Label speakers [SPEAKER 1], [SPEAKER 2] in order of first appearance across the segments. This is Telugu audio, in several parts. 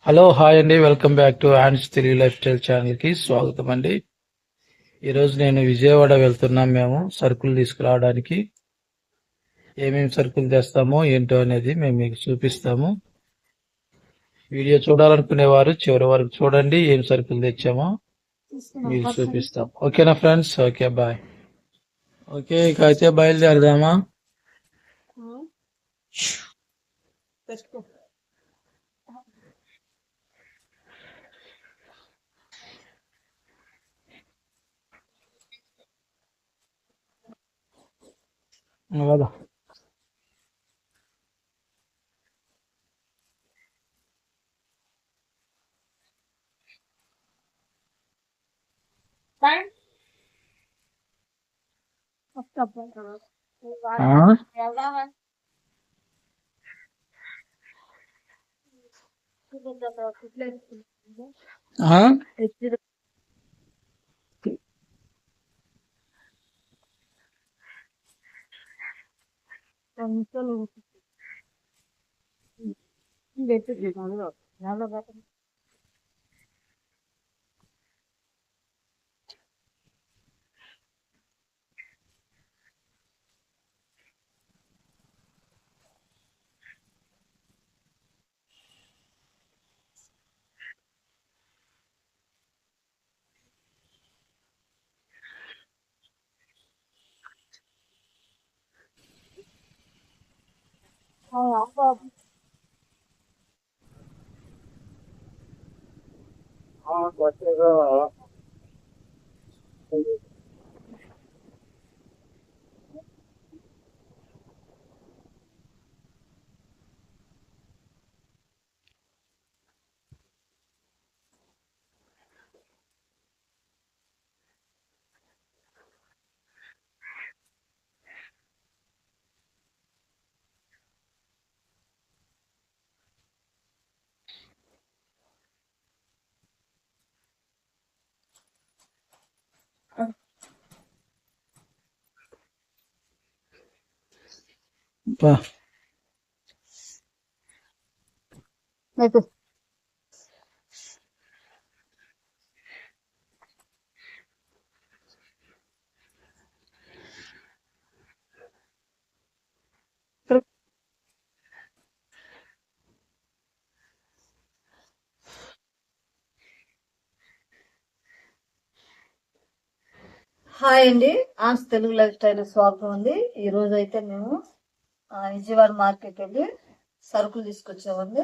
[SPEAKER 1] హలో హాయ్ అండి, welcome back to hands Telugu life style channel కి స్వాగతం అండి. ఈరోజు నేను విజయవాడ వెళ్తున్నాం. మేము సరుకులు తీసుకురావడానికి ఏమేమి సరుకులు తెస్తామో ఏంటో అనేది మేము మీకు చూపిస్తాము. వీడియో చూడాలనుకునేవారు చివరి వరకు చూడండి. ఏం సరుకులు తెచ్చామో మీకు చూపిస్తాం. ఓకేనా ఫ్రెండ్స్? Okay, bye. ఓకే, ఇక అయితే బయలుదేరదామా? కదా. ఆ? బా.
[SPEAKER 2] హాయ్ అండి, ఆన్స్ తెలుగు లైఫ్ స్టైల్ స్వాగతం అండి. ఈ రోజు అయితే మేము విజయవాడ మార్కెట్ వెళ్ళి సరుకులు తీసుకొచ్చామండి.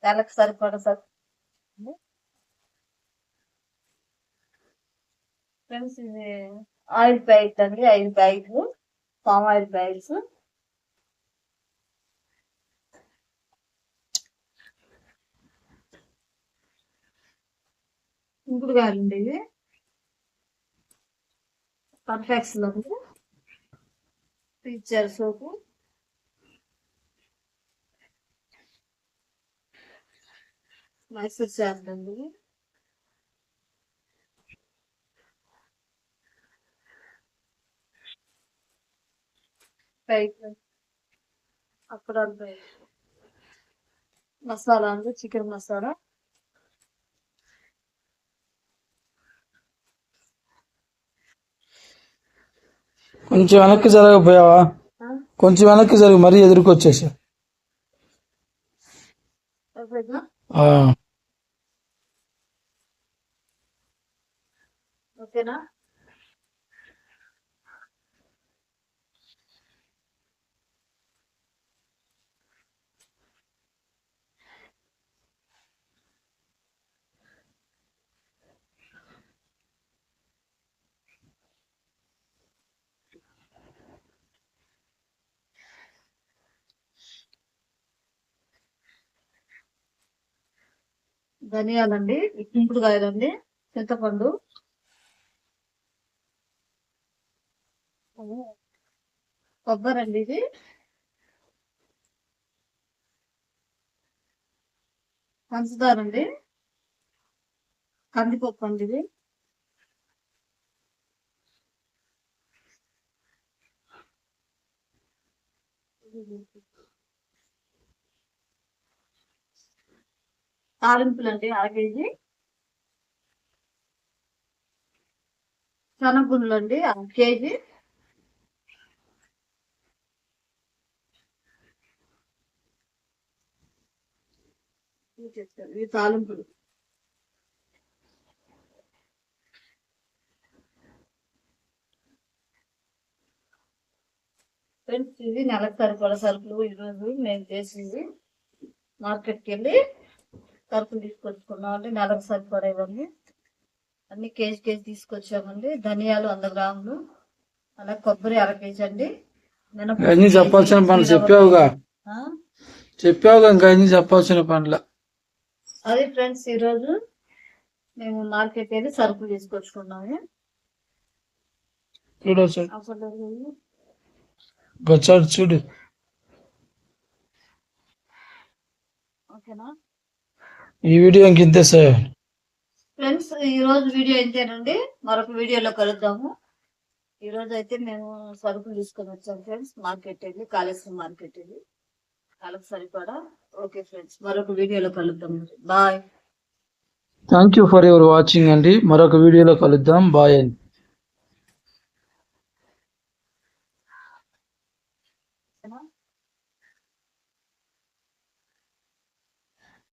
[SPEAKER 2] నెలకు సరిపడా ఫ్రెండ్స్, ఇది ఆయిల్ ప్యాకెట్ అండి, 5 ప్యాకెట్లు పామ్ ఆయిల్ ప్యాకెట్స్. ఇంకుడుగాయలు అండి, ఇవి పర్ఫెక్ట్స్ లో పిక్చర్ సోపు, మైసూర్ శాండ్ అండి, ప్యాకెట్ అప్పడాలు ప్యాకెట్, మసాలా అండి, చికెన్ మసాలా,
[SPEAKER 1] కొంచెం వెనక్కి జరగపోయావా? కొంచెం వెనక్కి జరుగు, మరీ ఎదురుకొచ్చేసా.
[SPEAKER 2] ఓకేనా? ధనియాలండి, ఇంకుడుకాయలండి, చింతపండు, కొబ్బరి అండి, ఇది పంచదార అండి, కందిపప్పు అండి, ఇది తాలింపులు అండి 1/2 కేజీ, శనగగుండ్లు అండి 1 కేజీ, ఇవి తాలింపులు. ఫ్రెండ్స్ ఇది నెలకు సరిపడా సరుకులు. ఈరోజు మేము చేసింది మార్కెట్కి వెళ్ళి సరుకులు తీసుకొచ్చుకున్నామండి. నెలకు సరిపడా ఇవన్నీ అన్ని కేజీ కేజీ తీసుకొచ్చామండి. ధనియాలు 100 గ్రాములు, అలాగే కొబ్బరి 1/2 కేజీ అండి.
[SPEAKER 1] అన్ని చెప్పాల్సిన పనులు చెప్పావుగా ఇంకా అన్ని చెప్పాల్సిన పనులు.
[SPEAKER 2] అది ఫ్రెండ్స్ ఈరోజు మేము మార్కెట్ వెళ్ళి సరుకులు తీసుకొచ్చుకున్నాము.
[SPEAKER 1] చూడు
[SPEAKER 2] ఓకేనా
[SPEAKER 1] ఈ వీడియో ఇంతే సార్.
[SPEAKER 2] ఫ్రెండ్స్ ఈ రోజు వీడియో ఇంతేనండి. మరొక వీడియోలో కలుద్దాము. ఈ రోజు అయితే మేము సరుకులు తీసుకొని వచ్చాం ఫ్రెండ్స్. మార్కెట్ వెళ్ళి కాళేశ్వరం మార్కెట్ వెళ్ళి వాళ్ళకి సరిపడా. ఓకే ఫ్రెండ్స్, మరొక వీడియోలో కలుద్దాం. Bye.
[SPEAKER 1] Thank you for your watching అండి. మరొక వీడియోలో కలుద్దాం. బాయ్ అండి.